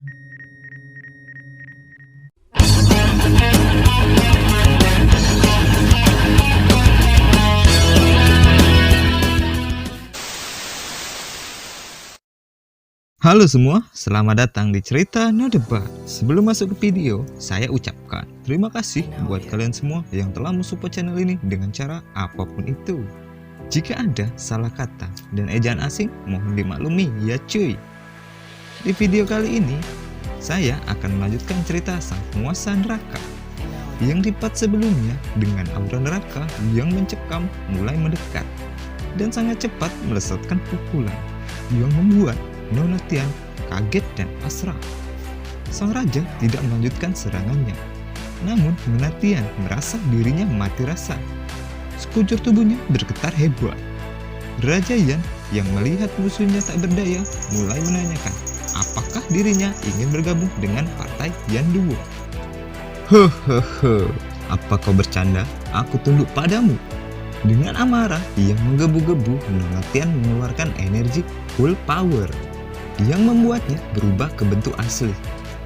Halo semua, selamat datang di cerita No Debat. Sebelum masuk ke video, saya ucapkan terima kasih buat kalian semua yang telah mensupport channel ini dengan cara apapun itu. Jika ada salah kata dan ejaan asing, mohon dimaklumi ya cuy. Di video kali ini, saya akan melanjutkan cerita sang penguasa neraka yang di part sebelumnya dengan aura neraka yang mencekam mulai mendekat dan sangat cepat melesatkan pukulan yang membuat Nona Tian kaget dan pasrah. Sang raja tidak melanjutkan serangannya, namun Nona Tian merasa dirinya mati rasa. Sekujur tubuhnya bergetar hebat. Raja Yan yang melihat musuhnya tak berdaya mulai menanyakan apakah dirinya ingin bergabung dengan partai Yan Duo. Hehehe, apa kau bercanda? Aku tunduk padamu. Dengan amarah yang menggebu-gebu, Nona Tian mengeluarkan energi full power yang membuatnya berubah ke bentuk asli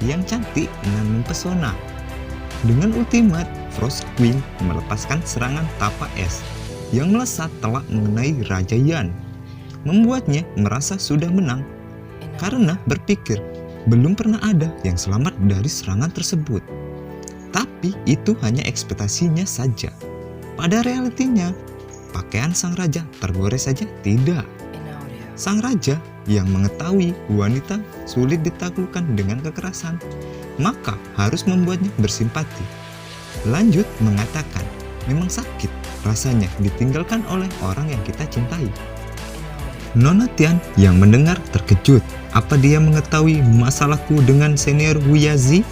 yang cantik dan mempesona. Dengan ultimate, Frost Queen melepaskan serangan tapak es yang melesat telak mengenai Raja Yan, membuatnya merasa sudah menang karena berpikir belum pernah ada yang selamat dari serangan tersebut. Tapi itu hanya ekspektasinya saja. Pada realitinya, pakaian sang raja tergores saja tidak. Sang raja yang mengetahui wanita sulit ditaklukkan dengan kekerasan, maka harus membuatnya bersimpati. Lanjut mengatakan, memang sakit rasanya ditinggalkan oleh orang yang kita cintai. Nona Tian yang mendengar terkejut. Apa dia mengetahui masalahku dengan senior Huyazi?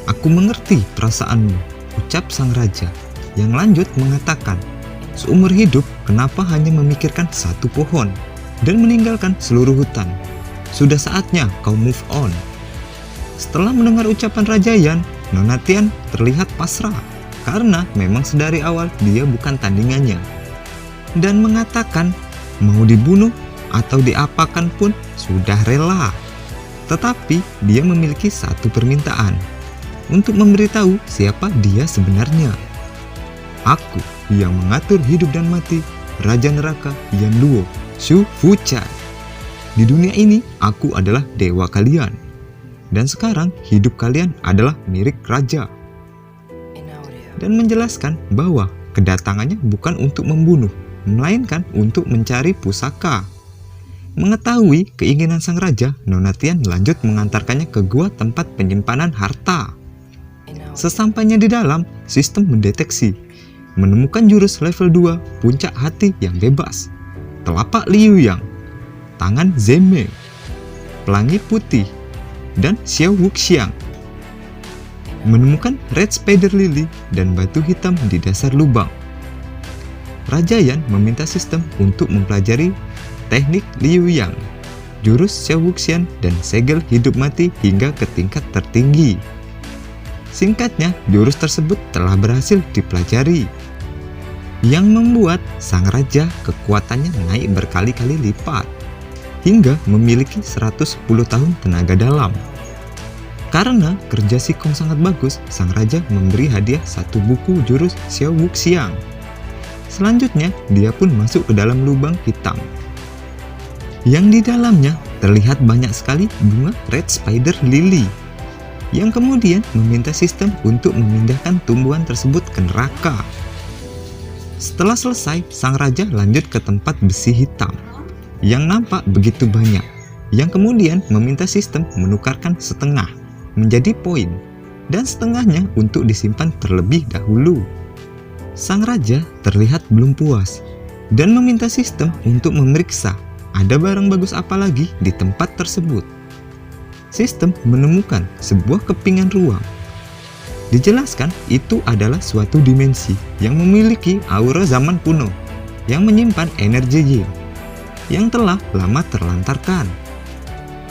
Aku mengerti perasaanmu, ucap sang raja, yang lanjut mengatakan, seumur hidup kenapa hanya memikirkan satu pohon dan meninggalkan seluruh hutan? Sudah saatnya kau move on. Setelah mendengar ucapan Raja Yan, Nona Tian terlihat pasrah karena memang sedari awal dia bukan tandingannya, dan mengatakan mau dibunuh atau diapakan pun sudah rela. Tetapi dia memiliki satu permintaan, untuk memberitahu siapa dia sebenarnya. Aku yang mengatur hidup dan mati Raja Neraka Yan Duo, Shu Fuchan. Di dunia ini, aku adalah dewa kalian. Dan sekarang, hidup kalian adalah milik raja. Dan menjelaskan bahwa kedatangannya bukan untuk membunuh, melainkan untuk mencari pusaka. Mengetahui keinginan sang raja, Nona Tian lanjut mengantarkannya ke gua tempat penyimpanan harta. Sesampainya di dalam, sistem mendeteksi, menemukan jurus level 2, puncak hati yang bebas, telapak Liu Yang, tangan Zeme, pelangi putih, dan Xiao Wuxiang. Menemukan Red Spider Lily dan batu hitam di dasar lubang. Raja Yan meminta sistem untuk mempelajari teknik Liu Yang, jurus Xiao Wuxian, dan segel hidup mati hingga ke tingkat tertinggi. Singkatnya, jurus tersebut telah berhasil dipelajari, yang membuat sang raja kekuatannya naik berkali-kali lipat, hingga memiliki 110 tahun tenaga dalam. Karena kerja si Kong sangat bagus, sang raja memberi hadiah satu buku jurus Xiao Wuxiang. Selanjutnya, dia pun masuk ke dalam lubang hitam, yang di dalamnya terlihat banyak sekali bunga Red Spider Lily, yang kemudian meminta sistem untuk memindahkan tumbuhan tersebut ke neraka. Setelah selesai, sang raja lanjut ke tempat besi hitam yang nampak begitu banyak, yang kemudian meminta sistem menukarkan setengah menjadi poin dan setengahnya untuk disimpan terlebih dahulu. Sang raja terlihat belum puas dan meminta sistem untuk memeriksa ada barang bagus apa lagi di tempat tersebut. Sistem menemukan sebuah kepingan ruang. Dijelaskan itu adalah suatu dimensi yang memiliki aura zaman kuno yang menyimpan energi Yin yang telah lama terlantarkan.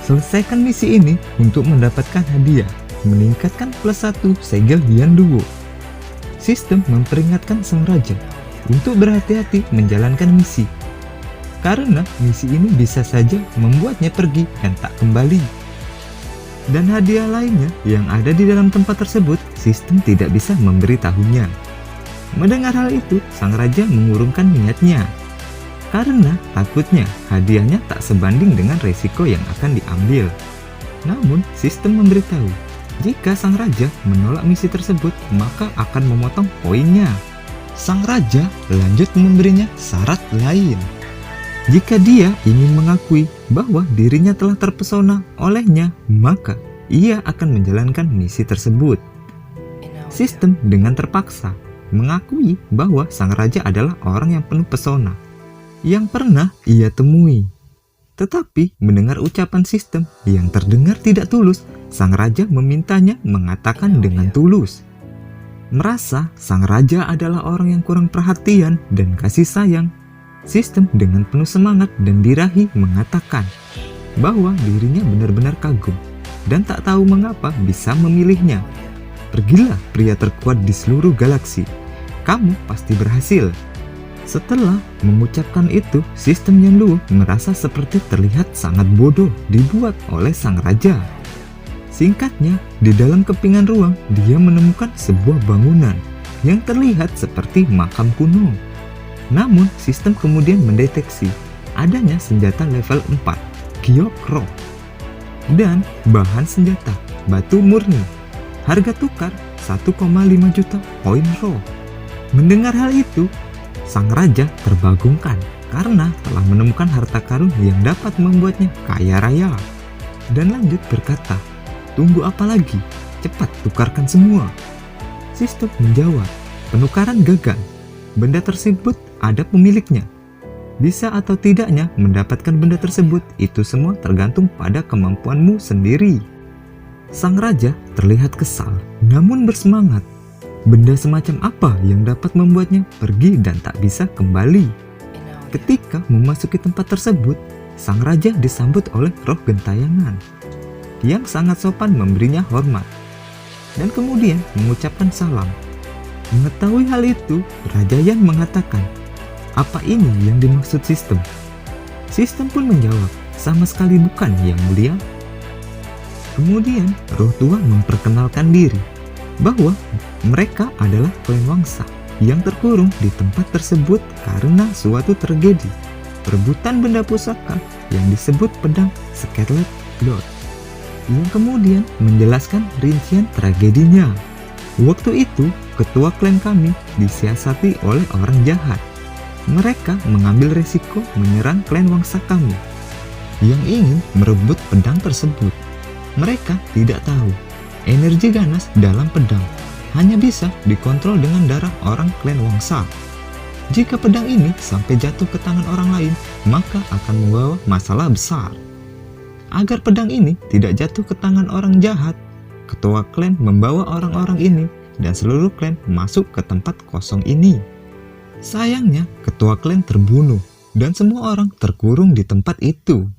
Selesaikan misi ini untuk mendapatkan hadiah, meningkatkan +1 segel Yan Duo. Sistem memperingatkan sang raja untuk berhati-hati menjalankan misi, karena misi ini bisa saja membuatnya pergi dan tak kembali. dan hadiah lainnya yang ada di dalam tempat tersebut, sistem tidak bisa memberitahunya. Mendengar hal itu, sang raja mengurungkan niatnya. Karena takutnya hadiahnya tak sebanding dengan resiko yang akan diambil. Namun, sistem memberitahu, jika sang raja menolak misi tersebut, maka akan memotong poinnya. Sang raja lanjut memberinya syarat lain. Jika dia ingin mengakui bahwa dirinya telah terpesona olehnya, maka ia akan menjalankan misi tersebut. Sistem dengan terpaksa mengakui bahwa sang raja adalah orang yang penuh pesona yang pernah ia temui. Tetapi mendengar ucapan sistem yang terdengar tidak tulus, sang raja memintanya mengatakan dengan tulus. Merasa sang raja adalah orang yang kurang perhatian dan kasih sayang, sistem dengan penuh semangat dan birahi mengatakan bahwa dirinya benar-benar kagum dan tak tahu mengapa bisa memilihnya. Pergilah pria terkuat di seluruh galaksi, kamu pasti berhasil. Setelah mengucapkan itu, sistem Yanluo merasa seperti terlihat sangat bodoh dibuat oleh sang raja. Singkatnya, di dalam kepingan ruang, dia menemukan sebuah bangunan yang terlihat seperti makam kuno. Namun, sistem kemudian mendeteksi adanya senjata level 4, Gyokro, dan bahan senjata, batu murni. Harga tukar 1,5 juta poin raw. Mendengar hal itu, sang raja terbagongkan karena telah menemukan harta karun yang dapat membuatnya kaya raya. Dan lanjut berkata, tunggu apa lagi? Cepat tukarkan semua. Sistem menjawab, penukaran gagal. Benda tersebut ada pemiliknya. Bisa atau tidaknya mendapatkan benda tersebut, itu semua tergantung pada kemampuanmu sendiri. Sang raja terlihat kesal, namun bersemangat. Benda semacam apa yang dapat membuatnya pergi dan tak bisa kembali? Ketika memasuki tempat tersebut, sang raja disambut oleh roh gentayangan yang sangat sopan memberinya hormat dan kemudian mengucapkan salam. Mengetahui hal itu, Raja Yan mengatakan, apa ini yang dimaksud sistem? Sistem pun menjawab, sama sekali bukan yang mulia. Kemudian roh tua memperkenalkan diri bahwa mereka adalah klan Wangsa yang terkurung di tempat tersebut karena suatu tragedi perebutan benda pusaka yang disebut pedang Scarlet Blood, yang kemudian menjelaskan rincian tragedinya. Waktu itu, ketua klan kami disiasati oleh orang jahat. Mereka mengambil resiko menyerang klan Wangsa kami yang ingin merebut pedang tersebut. Mereka tidak tahu energi ganas dalam pedang hanya bisa dikontrol dengan darah orang klan Wangsa. Jika pedang ini sampai jatuh ke tangan orang lain, maka akan membawa masalah besar. Agar pedang ini tidak jatuh ke tangan orang jahat, ketua klan membawa orang-orang ini dan seluruh klan masuk ke tempat kosong ini. Sayangnya, ketua klan terbunuh dan semua orang terkurung di tempat itu.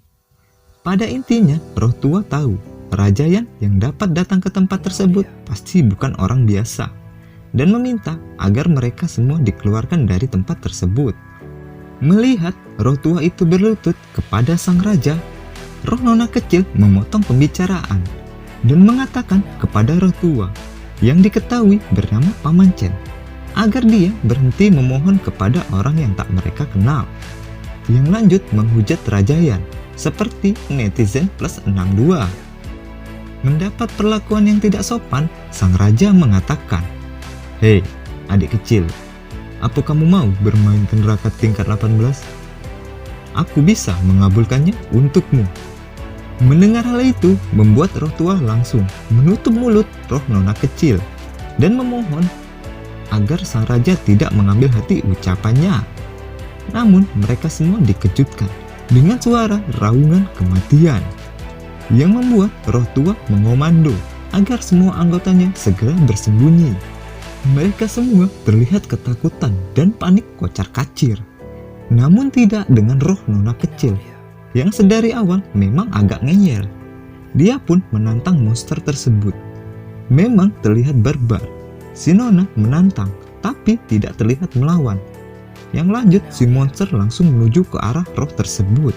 Pada intinya, roh tua tahu Raja Yan yang dapat datang ke tempat tersebut pasti bukan orang biasa dan meminta agar mereka semua dikeluarkan dari tempat tersebut. Melihat roh tua itu berlutut kepada sang raja, roh nona kecil memotong pembicaraan dan mengatakan kepada roh tua yang diketahui bernama Paman Chen agar dia berhenti memohon kepada orang yang tak mereka kenal. Yang lanjut menghujat Raja Yan seperti netizen plus 62. Mendapat perlakuan yang tidak sopan, sang raja mengatakan, "Hei, adik kecil, apa kamu mau bermain ke neraka tingkat 18? Aku bisa mengabulkannya untukmu." Mendengar hal itu, membuat roh tua langsung menutup mulut roh nona kecil dan memohon agar sang raja tidak mengambil hati ucapannya. Namun mereka semua dikejutkan dengan suara raungan kematian yang membuat roh tua mengomando agar semua anggotanya segera bersembunyi. Mereka semua terlihat ketakutan dan panik kocar-kacir. Namun tidak dengan roh nona kecil yang sedari awal memang agak ngeyel. Dia pun menantang monster tersebut. Memang terlihat barbar. Si nona menantang tapi tidak terlihat melawan. Yang lanjut si monster langsung menuju ke arah roh tersebut.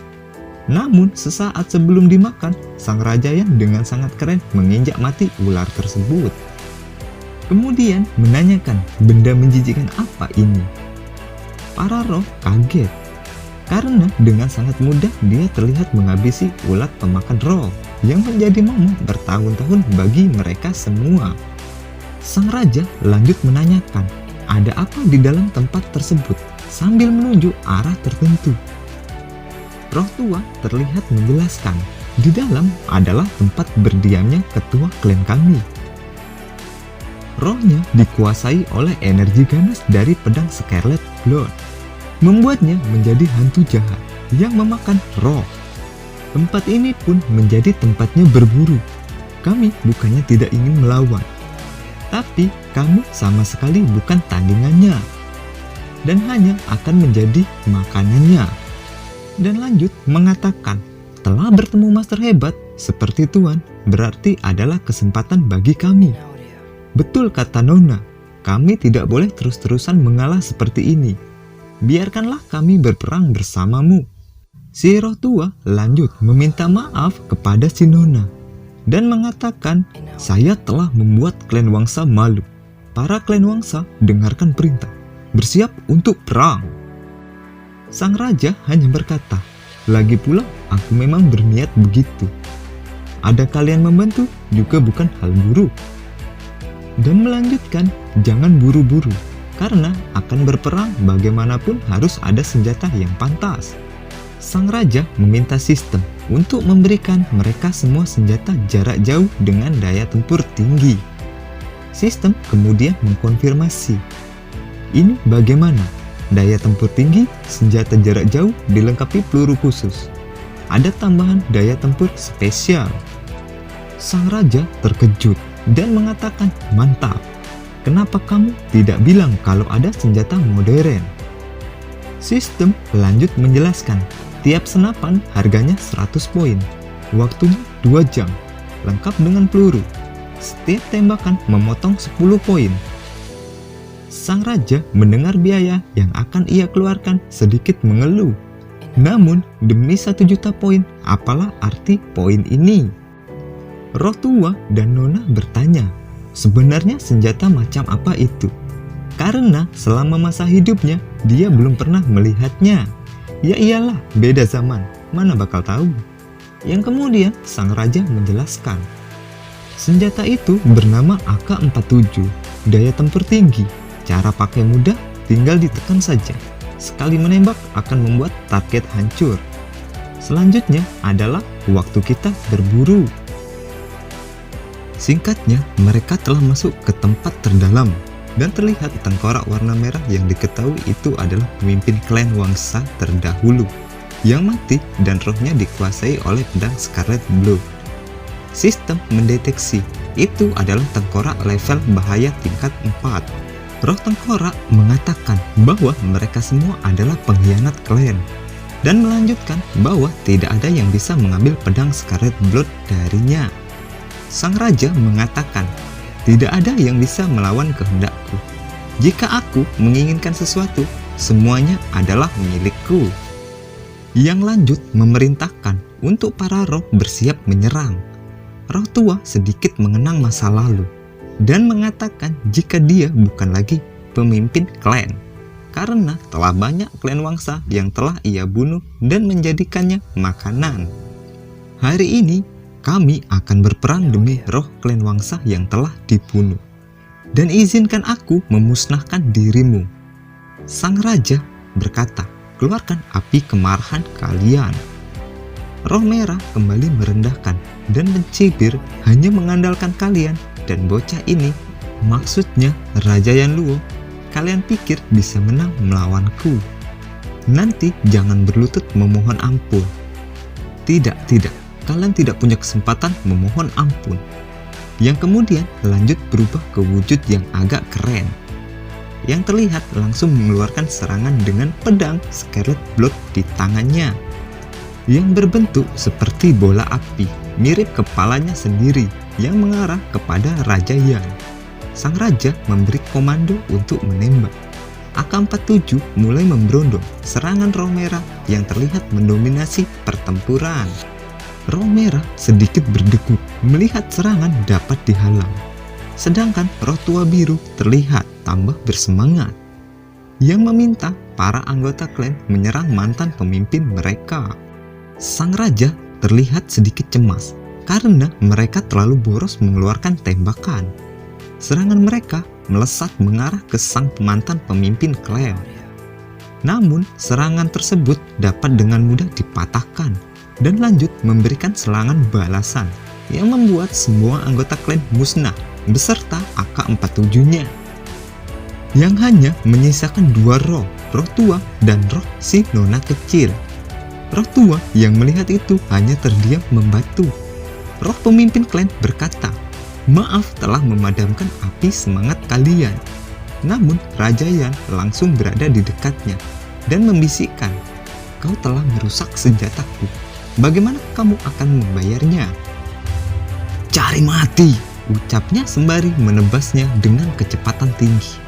Namun sesaat sebelum dimakan, sang Raja Yan dengan sangat keren menginjak mati ular tersebut. Kemudian menanyakan benda menjijikkan apa ini. Para roh kaget, karena dengan sangat mudah dia terlihat menghabisi ulat pemakan roh yang menjadi momok bertahun-tahun bagi mereka semua. Sang Raja lanjut menanyakan ada apa di dalam tempat tersebut sambil menunjuk arah tertentu. Roh tua terlihat menjelaskan, di dalam adalah tempat berdiamnya ketua klan kami. Rohnya dikuasai oleh energi ganas dari pedang Scarlet Blood, membuatnya menjadi hantu jahat yang memakan roh. Tempat ini pun menjadi tempatnya berburu. Kami bukannya tidak ingin melawan, tapi kamu sama sekali bukan tandingannya, dan hanya akan menjadi makanannya. Dan lanjut mengatakan, telah bertemu master hebat seperti Tuan berarti adalah kesempatan bagi kami. Betul kata Nona, kami tidak boleh terus-terusan mengalah seperti ini. Biarkanlah kami berperang bersamamu. Si roh tua lanjut meminta maaf kepada si Nona dan mengatakan, saya telah membuat klan Wangsa malu. Para klan Wangsa dengarkan perintah, bersiap untuk perang. Sang Raja hanya berkata, lagi pula aku memang berniat begitu. Ada kalian membantu juga bukan hal buruk. Dan melanjutkan, jangan buru-buru, karena akan berperang bagaimanapun harus ada senjata yang pantas. Sang Raja meminta sistem untuk memberikan mereka semua senjata jarak jauh dengan daya tempur tinggi. Sistem kemudian mengkonfirmasi, ini bagaimana? Daya tempur tinggi, senjata jarak jauh dilengkapi peluru khusus. Ada tambahan daya tempur spesial. Sang Raja terkejut dan mengatakan, mantap. Kenapa kamu tidak bilang kalau ada senjata modern? Sistem lanjut menjelaskan, tiap senapan harganya 100 poin. Waktunya 2 jam, lengkap dengan peluru. Setiap tembakan memotong 10 poin. Sang Raja mendengar biaya yang akan ia keluarkan sedikit mengeluh. Namun demi 1 juta poin, apalah arti poin ini? Roh tua dan Nona bertanya, sebenarnya senjata macam apa itu? Karena selama masa hidupnya dia belum pernah melihatnya. Ya iyalah, beda zaman, mana bakal tahu. Yang kemudian sang Raja menjelaskan, senjata itu bernama AK-47, daya tempur tinggi. Cara pakai mudah, tinggal ditekan saja. Sekali menembak akan membuat target hancur. Selanjutnya adalah waktu kita berburu. Singkatnya, mereka telah masuk ke tempat terdalam dan terlihat tengkorak warna merah yang diketahui itu adalah pemimpin klan Wangsa terdahulu yang mati dan rohnya dikuasai oleh pedang Scarlet Blood. Sistem mendeteksi itu adalah tengkorak level bahaya tingkat 4. Roh tengkorak mengatakan bahwa mereka semua adalah pengkhianat klan dan melanjutkan bahwa tidak ada yang bisa mengambil pedang Scarlet Blood darinya. Sang Raja mengatakan, tidak ada yang bisa melawan kehendakku. Jika aku menginginkan sesuatu, semuanya adalah milikku. Yang lanjut memerintahkan untuk para roh bersiap menyerang. Roh tua sedikit mengenang masa lalu dan mengatakan jika dia bukan lagi pemimpin klan, karena telah banyak klan Wangsa yang telah ia bunuh dan menjadikannya makanan. Hari ini kami akan berperang demi roh klan Wangsa yang telah dibunuh, dan izinkan aku memusnahkan dirimu. Sang Raja berkata, keluarkan api kemarahan kalian. Roh merah kembali merendahkan dan mencibir, hanya mengandalkan kalian dan bocah ini. Maksudnya Raja Yanluo, kalian pikir bisa menang melawanku? Nanti jangan berlutut memohon ampun. Tidak, kalian tidak punya kesempatan memohon ampun. Yang kemudian lanjut berubah ke wujud yang agak keren, yang terlihat langsung mengeluarkan serangan dengan pedang Scarlet Blood di tangannya, yang berbentuk seperti bola api, mirip kepalanya sendiri yang mengarah kepada Raja Yan. Sang Raja memberi komando untuk menembak. AK-47 mulai memberondong serangan Roh Merah yang terlihat mendominasi pertempuran. Roh Merah sedikit berdegup melihat serangan dapat dihalang. Sedangkan Roh Tua Biru terlihat tambah bersemangat, yang meminta para anggota klan menyerang mantan pemimpin mereka. Sang raja terlihat sedikit cemas karena mereka terlalu boros mengeluarkan tembakan. Serangan mereka melesat mengarah ke sang mantan pemimpin klan. Namun serangan tersebut dapat dengan mudah dipatahkan dan lanjut memberikan serangan balasan yang membuat semua anggota klan musnah beserta AK-47-nya. Yang hanya menyisakan dua roh tua dan roh si nona kecil. Roh tua yang melihat itu hanya terdiam membatu. Roh pemimpin klan berkata, "Maaf telah memadamkan api semangat kalian." Namun Raja Yan langsung berada di dekatnya dan membisikkan, "Kau telah merusak senjataku. Bagaimana kamu akan membayarnya?" "Cari mati," ucapnya sembari menebasnya dengan kecepatan tinggi.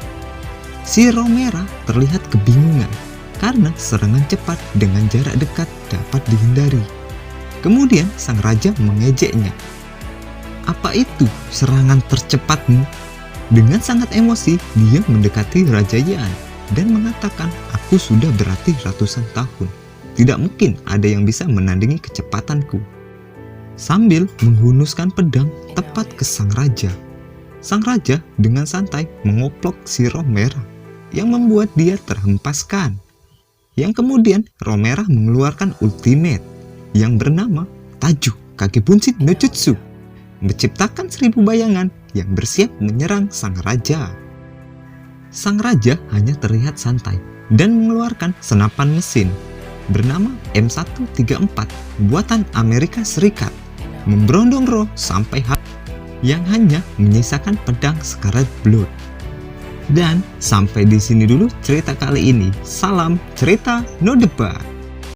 Si Roh Merah terlihat kebingungan karena serangan cepat dengan jarak dekat dapat dihindari. Kemudian sang raja mengejeknya. "Apa itu serangan tercepatmu?" Dengan sangat emosi, dia mendekati Raja Yan dan mengatakan, "Aku sudah berlatih ratusan tahun. Tidak mungkin ada yang bisa menandingi kecepatanku." Sambil menghunuskan pedang tepat ke sang raja. Sang raja dengan santai mengoplok si Roh Merah yang membuat dia terhempaskan. Yang kemudian Roh Merah mengeluarkan ultimate yang bernama Taju Kage Bunshin no Jutsu, menciptakan 1000 bayangan yang bersiap menyerang sang raja. Sang raja hanya terlihat santai dan mengeluarkan senapan mesin bernama M134 buatan Amerika Serikat, memberondong roh sampai yang hanya menyisakan pedang Scarlet Blood. Dan sampai di sini dulu cerita kali ini. Salam cerita no debat.